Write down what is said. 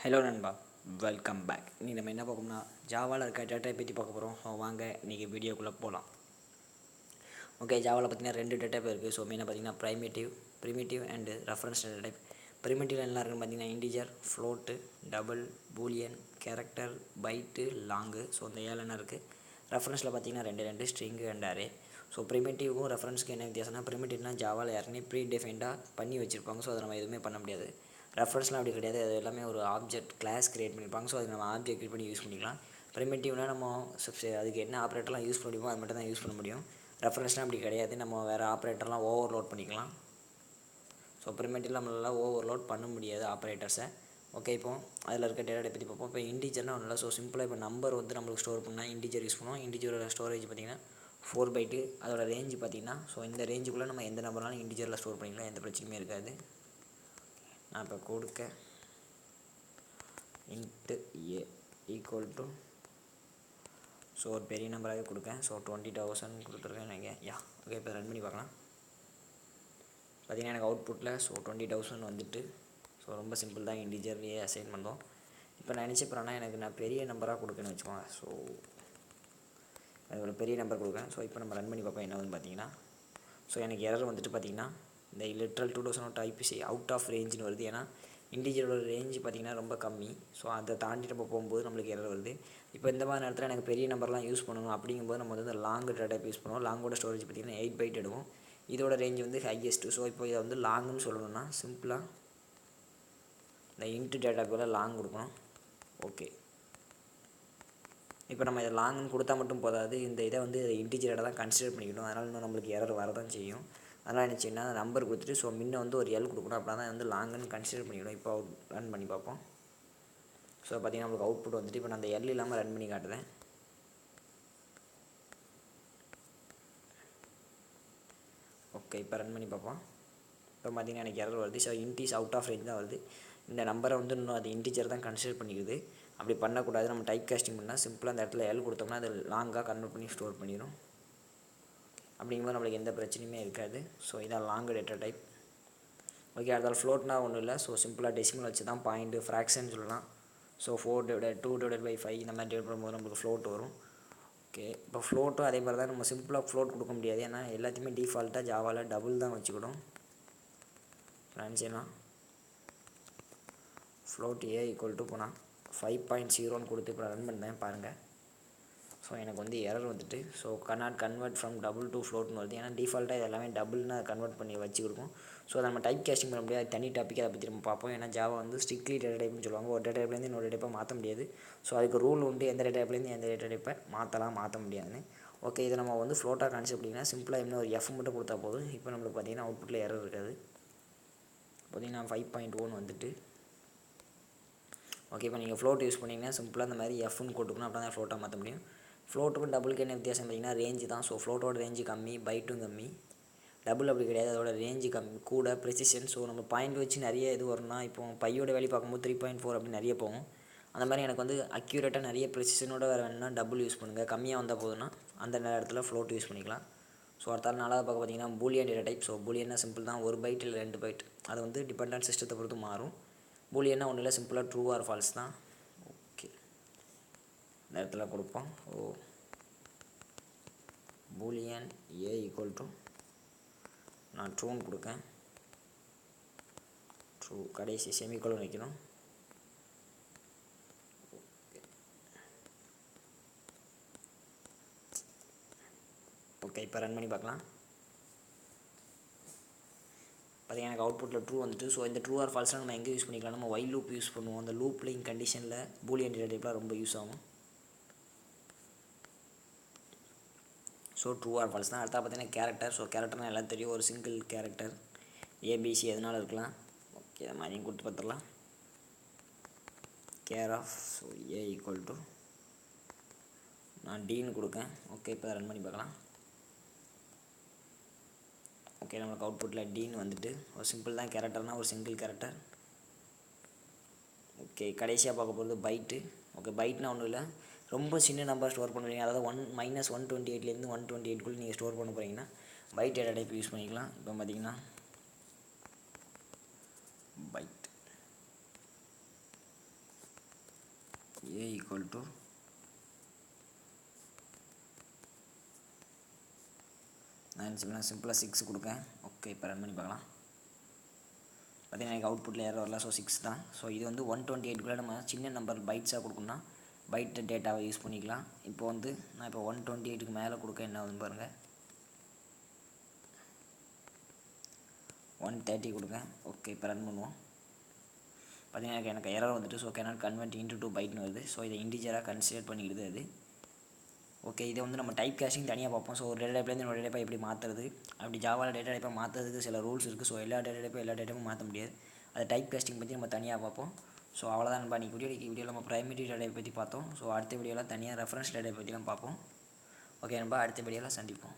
Hello நண்பா, welcome back. இன்றைக்கி நம்ம என்ன பார்க்கணும்னா ஜாவாவில் இருக்க டேட்டாவை பற்றி பார்க்க போகிறோம். வாங்க இன்றைக்கி வீடியோக்குள்ளே போகலாம். ஓகே, ஜாவாவில் பார்த்தீங்கன்னா 2 டேட்டா டைப் இருக்குது. ஸோ மெயினாக பார்த்தீங்கன்னா primitive and reference data type. Primitive என்ன இருக்குன்னு பார்த்தீங்கன்னா integer, float, double, boolean, character, byte, long. So இந்த 7 என்ன இருக்குது. ரெஃபரன்ஸில் பார்த்தீங்கன்னா 2 ஸ்ட்ரிங்கு அண்ட் அரே. ஸோ ப்ரிமிட்டிவ்க்கும் ரெஃபரன்ஸ்க்கு என்ன வித்தியாசம்னா, ப்ரிமிட்டிவ்னா ஜாவாவில் ஏற்கனவே ப்ரீ டிஃபைன்டாக பண்ணி வச்சுருப்பாங்க. ஸோ அதை நம்ம எதுவுமே பண்ண முடியாது. ரெஃபரன்ஸ்லாம் அப்படி கிடையாது. அது எல்லாமே ஒரு ஆப்ஜெக்ட் கிளாஸ் க்ரியேட் பண்ணியிருப்பாங்க. ஸோ அதுக்கு நம்ம ஆப்ஜெக்ட் க்ரியேட் பண்ணி யூஸ் பண்ணிக்கலாம். ப்ரிமிட்டிவ்னா நம்ம அதுக்கு என்ன ஆப்ரேட்டர்லாம் யூஸ் பண்ண முடியுமோ அது மட்டும் தான் யூஸ் பண்ண முடியும். ரெஃபரன்ஸ்லாம் அப்படி கிடையாது. நம்ம வேறு ஆப்ரேட்டர்லாம் ஓவர்லோட் பண்ணிக்கலாம். ஸோ ப்ரிமிட்டிவ் நம்மளால் ஓவர்லோட் பண்ண முடியாது ஆப்ரேட்டர்ஸை. ஓகே, இப்போ அதில் இருக்க டேட்டா பற்றி பார்ப்போம். இப்போ இன்டிஜர்னால் ஒன்றும் இல்லை. ஸோ சிம்பிளாக இப்போ நம்பர் வந்து நம்மளுக்கு ஸ்டோர் பண்ணால் இன்டிஜர் யூஸ் பண்ணுவோம். இன்டிஜரோட ஸ்டோரேஜ் பார்த்திங்கன்னா 4 பைட்டு. அதோட ரேஞ்சு பார்த்திங்கன்னா ஸோ இந்த ரேஞ்சுக்குள்ளே நம்ம எந்த நம்பர்னாலும் இன்டிஜரில் ஸ்டோர் பண்ணிக்கலாம். எந்த பிரச்சனையுமே இருக்காது. நான் இப்போ கொடுக்க into A equal to so ஒரு பெரிய நம்பராகவே கொடுக்கேன். ஸோ 20,000 கொடுத்துருக்கேன் நீங்கள். ஓகே, இப்போ ரன் பண்ணி பார்க்கலாம். பார்த்திங்கன்னா எனக்கு அவுட்புட்டில் ஸோ 20,000 வந்துட்டு. ஸோ ரொம்ப சிம்பிள் தான், இன்டிஜர்லேயே அசைன் பண்ணோம். இப்போ நான் நினச்சிப்பேன்னா நான் பெரிய நம்பராக கொடுக்கணும்னு வச்சுக்கோங்க. ஸோ அது ஒரு பெரிய நம்பர் கொடுக்குறேன். ஸோ இப்போ நம்ம ரன் பண்ணி பார்ப்போம் என்ன வந்து பார்த்தீங்கன்னா. ஸோ எனக்கு எரர் வந்துட்டு பார்த்திங்கன்னா இந்த லிட்ரல் 2000 ஐபிசி அவுட் ஆஃப் ரேஞ்சுன்னு வருது. ஏன்னா இன்டிஜரோட ரேஞ்சு பார்த்திங்கன்னா ரொம்ப கம்மி. ஸோ அதை தாண்டி நம்ம போகும்போது நம்மளுக்கு எரர் வருது. இப்போ இந்த மாதிரி நேரத்தில் எனக்கு பெரிய நம்பர்லாம் யூஸ் பண்ணணும் அப்படிங்கும்போது நம்ம வந்து இந்த லாங் டேட்டா டைப் யூஸ் பண்ணுவோம். லாங்கோட ஸ்டோரேஜ் பார்த்திங்கன்னா 8 பைட் எடுக்கும். இதோட ரேஞ்ச் வந்து ஹையஸ்ட்டு. ஸோ இப்போ இதை வந்து லாங்குன்னு சொல்லணும்னா சிம்பிளாக இந்த இன்ட்டு டேட்டாக்குள்ளே லாங் கொடுக்கணும். ஓகே, இப்போ நம்ம இதை லாங்குன்னு கொடுத்தா மட்டும் போதாது. இந்த இதை வந்து இன்டிஜரோட தான் கன்சிடர் பண்ணிக்கணும். அதனால் இன்னும் நம்மளுக்கு எரர் வரதான் செய்யும். அதனால் நினச்சிங்கன்னா நம்பர் கொடுத்துட்டு ஸோ முன்ன வந்து ஒரு எல் கொடுக்கணும். அப்படின்னா தான் வந்து லாங்குன்னு கன்சிடர் பண்ணிக்கணும். இப்போ ரன் பண்ணி பார்ப்போம். ஸோ பார்த்திங்கன்னா நம்மளுக்கு அவுட்புட் வந்துட்டு இப்போ நான் அந்த எல் இல்லாமல் ரன் பண்ணி காட்டுறேன். ஓகே, இப்போ ரன் பண்ணி பார்ப்போம். இப்போ பார்த்திங்கன்னா எனக்கு எரர் வருது. So index out of range தான் வருது. இந்த நம்பரை வந்து இன்னும் அது இன்டிஜர் தான் கன்சிடர் பண்ணிக்குது. அப்படி பண்ணக்கூடாது. நம்ம டைப் காஸ்டிங் பண்ணால் சிம்பிளாக அந்த இடத்துல எல் கொடுத்தோம்னா அது லாங்காக கன்வெர்ட் பண்ணி ஸ்டோர் பண்ணிடும். அப்படிங்கும்போது நம்மளுக்கு எந்த பிரச்சனையுமே இருக்காது. ஸோ இதான் லாங் டேட்டா டைப். ஓகே, அடுத்தால் ஃப்ளோட்னா ஒன்றும் இல்லை. ஸோ சிம்பிளாக டெசிமல் வச்சு தான் பாயிண்ட்டு ஃப்ராக்ஷன் சொல்லலாம். ஸோ 4/2/5 இந்த மாதிரி டிவைட் பண்ணும்போது நம்மளுக்கு ஃப்ளோட் வரும். ஓகே, இப்போ ஃப்ளோட்டும் அதே மாதிரி தான். நம்ம சிம்பிளாக ஃப்ளோட் கொடுக்க முடியாது. ஏன்னா எல்லாத்தையுமே டிஃபால்ட்டாக ஜாவாவில் டபுள் தான் வச்சுக்கிடும். நினச்சிடலாம் ஃப்ளோட் ஏ ஈக்குவல் டு போனால் 5.0ன்னு கொடுத்து இப்போ ரன் பண்ணேன் பாருங்கள். ஸோ எனக்கு வந்து எரர் வந்துட்டு so cannot convert from double to ஃப்ளோட்னு வருது. ஏன்னா டிஃபால்ட்டாக இது எல்லாமே டபுள்னு கன்வெர்ட் பண்ணி வச்சு கொடுக்கும். ஸோ அதை நம்ம டைப் கேஸ்டிங் பண்ண முடியாது. தனி டாப்பிக் அதை பற்றி நம்ம பார்ப்போம். ஏன்னா ஜாவா வந்து ஸ்ட்ரிக்ட்லி டேட்டா டைப்னு சொல்லுவாங்க. ஒரு டேட்டா டைப்லேருந்து இன்னொரு டைப்பை மாற்ற முடியாது. ஸோ அதுக்கு ரூல் உண்டு, எந்த டேட்டா டைப்லேருந்து எந்த டேட்டா டைப்பை மாற்ற முடியாதுன்னு. ஓகே, இதை நம்ம வந்து ஃப்ளோட்டாக கான்செப்ட் அப்படின்னா சிம்பிளாக இன்னும் ஒரு எஃப் மட்டும் கொடுத்தா போதும். இப்போ நம்மளுக்கு பார்த்திங்கன்னா அவுட்புட்டில் எரர் இருக்காது. பார்த்திங்கன்னா 5.1 வந்துட்டு. ஓகே, இப்போ நீங்கள் ஃப்ளோட் யூஸ் பண்ணிங்கன்னா சிம்பிளாக இந்த மாதிரி எஃப்னு கொடுக்கணும். அப்படின்னா தான் ஃப்ளோட்டாக மாற்ற முடியும். ஃப்ளோட்டுக்கும் டபுளுக்கு என்ன வித்தியாசம் பார்த்திங்கன்னா ரேஞ்சு தான். ஸோ ஃப்ளோட்டோட ரேஞ்சு கம்மி, பைட்டும் கம்மி. டபுள் அப்படி கிடையாது, அதோட ரேஞ்சு கம்மி கூட ப்ரெசிஷன். ஸோ நம்ம பாயிண்ட் வச்சு நிறைய இது வரும்னா இப்போ பையோட வேல்யூ பார்க்கும்போது 3.4 அப்படி நிறைய போகும். அந்த மாதிரி எனக்கு வந்து அக்யூரேட்டாக நிறைய ப்ரெசிஷனோட வேணும்னா டபுள் யூஸ் பண்ணுங்கள். கம்மியாக வந்தால் போதுன்னா அந்த நேரத்தில் ஃப்ளோட் யூஸ் பண்ணிக்கலாம். ஸோ அடுத்தாலும் நாளாக பார்க்க பார்த்தீங்கன்னா பூலியன் டேட்டா டைப். ஸோ பூலியன்னா சிம்பிள் தான், 1 பைட் இல்லை 2 பைட். அது வந்து டிபெண்டன்ட் சிஸ்டத்தை பொறுத்து மாறும். பூலியன்னா ஒன்றும் இல்லை, சிம்பிளாக ட்ரூ ஆர் ஃபால்ஸ் தான். ஓகே, இந்த இடத்துல கொடுப்போம். பூலியன் ஏ ஈக்குவல் டு நான் ட்ரூன்னு கொடுக்கேன். ட்ரூ கடைசி செமிகோலன் வைக்கணும். ஓகே, இப்போ ரன் பண்ணி பார்க்கலாம். பார்த்திங்கன்னா எனக்கு அவுட்புட்டில் ட்ரூ வந்துட்டு. ஸோ இந்த ட்ரூ ஆர் ஃபால்ஸ்லாம் நம்ம எங்கே யூஸ் பண்ணிக்கலாம், நம்ம வைல் லூப் யூஸ் பண்ணுவோம். அந்த லூப்லிங் கண்டிஷனில் பூலியன் டேட்டா டைப்லாம் ரொம்ப யூஸ் ஆகும். ஸோ ட்ரூ ஆர் ஃபால்ஸ் தான். அடுத்தா பார்த்தீங்கன்னா கேரக்டர். ஸோ கேரக்டர்னால் எல்லாம் தெரியும், ஒரு சிங்கிள் கேரக்டர் ஏபிசி எதனால இருக்கலாம். ஓகே, அதை மாதிரியும் கொடுத்து பார்த்துடலாம். Care of so A equal to நான் டீன்னு கொடுக்கேன். ஓகே, இப்போ ரன் பண்ணி பார்க்கலாம். ஓகே, நம்மளுக்கு அவுட்புட்டில் டீன்னு வந்துட்டு. ஒரு சிம்பிள் தான், கேரக்டர்னால் ஒரு சிங்கிள் கேரக்டர். ஓகே, கடைசியாக பார்க்க போகிறது பைட்டு. ஓகே, பைட்னா ஒன்றும் இல்லை, ரொம்ப சின்ன நம்பர் ஸ்டோர் பண்ணுறீங்க. அதாவது -128லேருந்து 128க்குள்ளே நீங்கள் ஸ்டோர் பண்ண போகிறீங்கன்னா பைட் டேட்டா டைப் யூஸ் பண்ணிக்கலாம். இப்போ பார்த்தீங்கன்னா பைட் ஏ ஈக்குவல் டு நான் சிம்பிளாக 6 கொடுக்கேன். ஓகே, இப்போ ரன் பண்ணி பார்க்கலாம். பார்த்தீங்கன்னா எனக்கு அவுட்புட்டில் ஏற வரல. ஸோ 6 தான். ஸோ இது வந்து 128க்குள்ளே நம்ம சின்ன நம்பர் பைட்ஸாக கொடுக்கணும்னா பைட் டேட்டாவை யூஸ் பண்ணிக்கலாம். இப்போ வந்து நான் இப்போ 128க்கு மேலே கொடுக்க என்ன ஆகுதுன்னு பாருங்கள். 130 கொடுங்க. ஓகே, இப்போ ரன் பண்ணுவோம். பார்த்தீங்கன்னா எனக்கு எரர் வந்துட்டு. ஸோ கேனாட் கன்வெர்ட் இன்டு 2 பைட்னு வருது. ஸோ இதை இன்டிஜராக கன்சிடர் பண்ணிக்கிடுது அது. ஓகே, இதை வந்து நம்ம டைப் கேஷிங் தனியாக பார்ப்போம். ஸோ ஒரு டேட்டா டைப்லேருந்து இன்னொரு டேட்டா எப்படி மாற்றுறது, அப்படி ஜாவாவில் டேட்டா டைப்பை மாற்றுறதுக்கு சில ரூல்ஸ் இருக்குது. ஸோ எல்லா டேட்டாவும் மாற்ற முடியாது. அதை டைப் கேஸ்டிங் பற்றி நம்ம தனியாக பார்ப்போம். ஸோ அவ்வளோதான் நண்பா. வீடியோவில் நம்ம பிரைமரி டேட்டா டைப் பற்றி பார்த்தோம். ஸோ அடுத்த வீடியோவில் தனியாக ரெஃபரன்ஸ் டேட்டா பற்றிலாம் பார்ப்போம். ஓகே நண்பா, அடுத்த வீடியோவில் சந்திப்போம்.